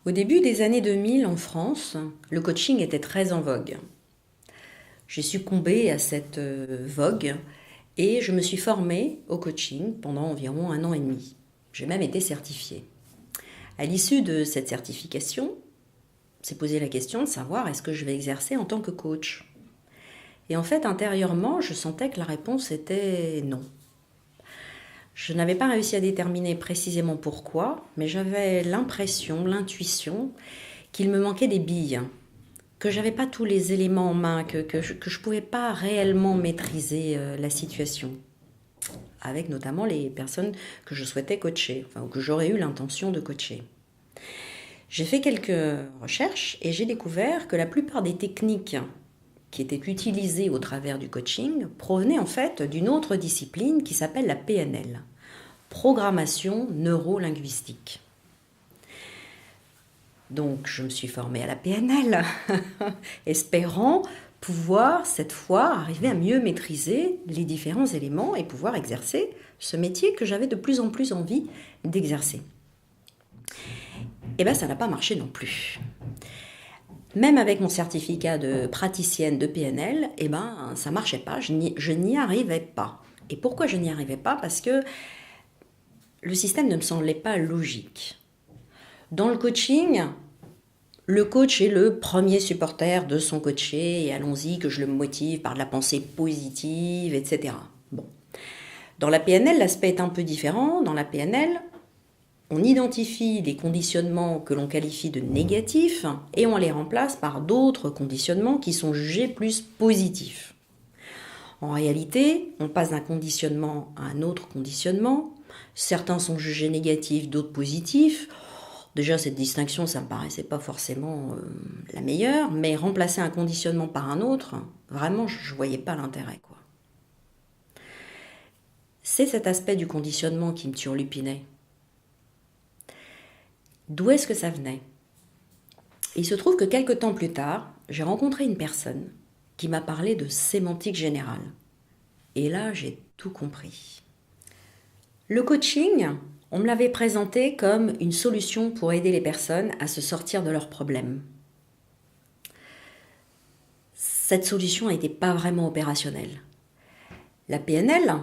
Au début des années 2000 en France, le coaching était très en vogue. J'ai succombé à cette vogue et je me suis formée au coaching pendant environ 1 an et demi. J'ai même été certifiée. À l'issue de cette certification, s'est posé la question de savoir est-ce que je vais exercer en tant que coach. Et en fait, intérieurement, je sentais que la réponse était non. Je n'avais pas réussi à déterminer précisément pourquoi, mais j'avais l'impression, l'intuition qu'il me manquait des billes, que j'avais pas tous les éléments en main, que je pouvais pas réellement maîtriser la situation, avec notamment les personnes que je souhaitais coacher, enfin, ou que j'aurais eu l'intention de coacher. J'ai fait quelques recherches et j'ai découvert que la plupart des techniques qui étaient utilisées au travers du coaching provenaient en fait d'une autre discipline qui s'appelle la PNL, programmation neuro-linguistique. Donc je me suis formée à la PNL, espérant pouvoir cette fois arriver à mieux maîtriser les différents éléments et pouvoir exercer ce métier que j'avais de plus en plus envie d'exercer. Et bien ça n'a pas marché non plus. Même avec mon certificat de praticienne de PNL, ça marchait pas, je n'y arrivais pas. Et pourquoi je n'y arrivais pas? Parce que le système ne me semblait pas logique. Dans le coaching, le coach est le premier supporter de son coaché et allons-y que je le motive par de la pensée positive, etc. Bon. Dans la PNL, l'aspect est un peu différent. Dans la PNL, on identifie des conditionnements que l'on qualifie de négatifs et on les remplace par d'autres conditionnements qui sont jugés plus positifs. En réalité, on passe d'un conditionnement à un autre conditionnement. Certains sont jugés négatifs, d'autres positifs. Déjà, cette distinction, ça ne me paraissait pas forcément la meilleure, mais remplacer un conditionnement par un autre, vraiment, je ne voyais pas l'intérêt, quoi. C'est cet aspect du conditionnement qui me turlupinait. D'où est-ce que ça venait? Il se trouve que quelques temps plus tard, j'ai rencontré une personne qui m'a parlé de sémantique générale. Et là, j'ai tout compris. Le coaching, on me l'avait présenté comme une solution pour aider les personnes à se sortir de leurs problèmes. Cette solution n'était pas vraiment opérationnelle. La PNL,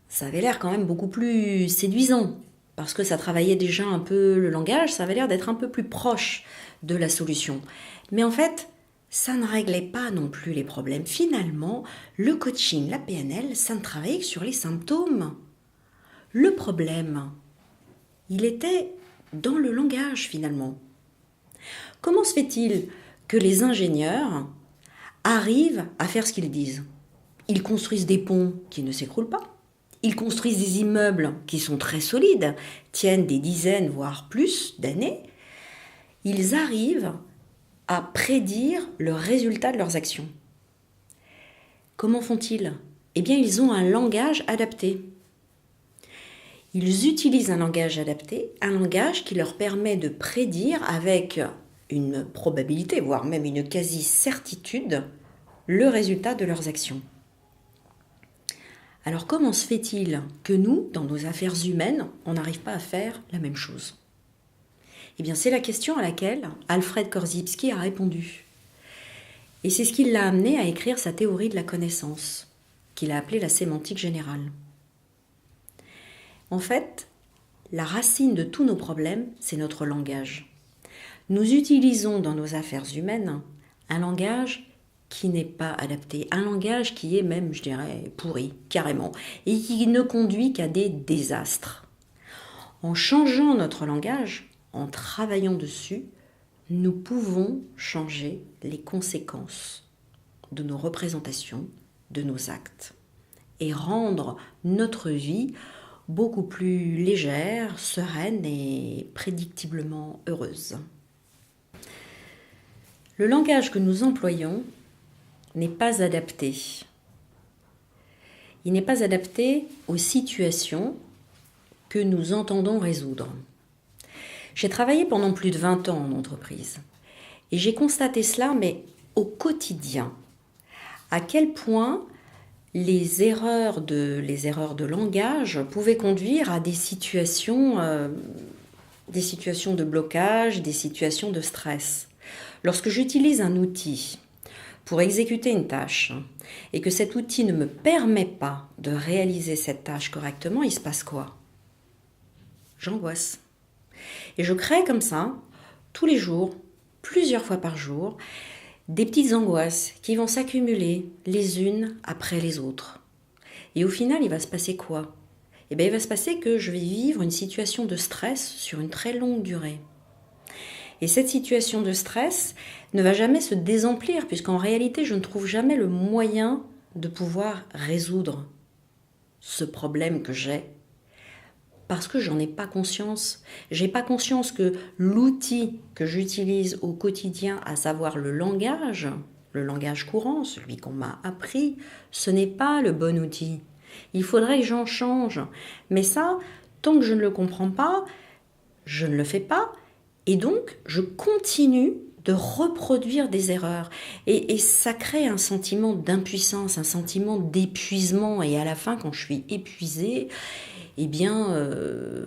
ça avait l'air quand même beaucoup plus séduisant, parce que ça travaillait déjà un peu le langage, ça avait l'air d'être un peu plus proche de la solution. Mais en fait, ça ne réglait pas non plus les problèmes. Finalement, le coaching, la PNL, ça ne travaillait que sur les symptômes. Le problème, il était dans le langage finalement. Comment se fait-il que les ingénieurs arrivent à faire ce qu'ils disent? Ils construisent des ponts qui ne s'écroulent pas. Ils construisent des immeubles qui sont très solides, tiennent des dizaines voire plus d'années. Ils arrivent à prédire le résultat de leurs actions. Comment font-ils? Eh bien, ils ont un langage adapté. Ils utilisent un langage adapté, un langage qui leur permet de prédire avec une probabilité, voire même une quasi-certitude, le résultat de leurs actions. Alors comment se fait-il que nous, dans nos affaires humaines, on n'arrive pas à faire la même chose? Eh bien, c'est la question à laquelle Alfred Korzybski a répondu. Et c'est ce qui l'a amené à écrire sa théorie de la connaissance, qu'il a appelée la sémantique générale. En fait, la racine de tous nos problèmes, c'est notre langage. Nous utilisons dans nos affaires humaines un langage qui n'est pas adapté, un langage qui est même, je dirais, pourri, carrément, et qui ne conduit qu'à des désastres. En changeant notre langage, en travaillant dessus, nous pouvons changer les conséquences de nos représentations, de nos actes, et rendre notre vie beaucoup plus légère, sereine et prédictiblement heureuse. Le langage que nous employons n'est pas adapté. Il n'est pas adapté aux situations que nous entendons résoudre. J'ai travaillé pendant plus de 20 ans en entreprise et j'ai constaté cela, mais au quotidien, à quel point les erreurs de langage pouvaient conduire à des situations des situations de blocage, des situations de stress. Lorsque j'utilise un outil pour exécuter une tâche et que cet outil ne me permet pas de réaliser cette tâche correctement, il se passe quoi? J'angoisse. Et je crée comme ça, tous les jours, plusieurs fois par jour, des petites angoisses qui vont s'accumuler les unes après les autres. Et au final, il va se passer quoi? Eh bien, il va se passer que je vais vivre une situation de stress sur une très longue durée. Et cette situation de stress ne va jamais se désemplir, puisqu'en réalité, je ne trouve jamais le moyen de pouvoir résoudre ce problème que j'ai. Parce que j'en ai pas conscience. J'ai pas conscience que l'outil que j'utilise au quotidien, à savoir le langage courant, celui qu'on m'a appris, ce n'est pas le bon outil. Il faudrait que j'en change. Mais ça, tant que je ne le comprends pas, je ne le fais pas. Et donc, je continue de reproduire des erreurs. Et ça crée un sentiment d'impuissance, un sentiment d'épuisement. Et à la fin, quand je suis épuisée, eh bien,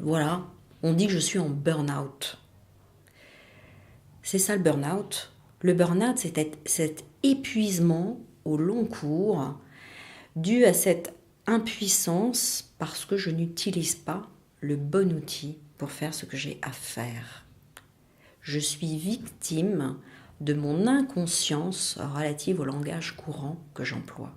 voilà, on dit que je suis en burn-out. C'est ça le burn-out. Le burn-out, c'est cet épuisement au long cours dû à cette impuissance parce que je n'utilise pas le bon outil pour faire ce que j'ai à faire. Je suis victime de mon inconscience relative au langage courant que j'emploie.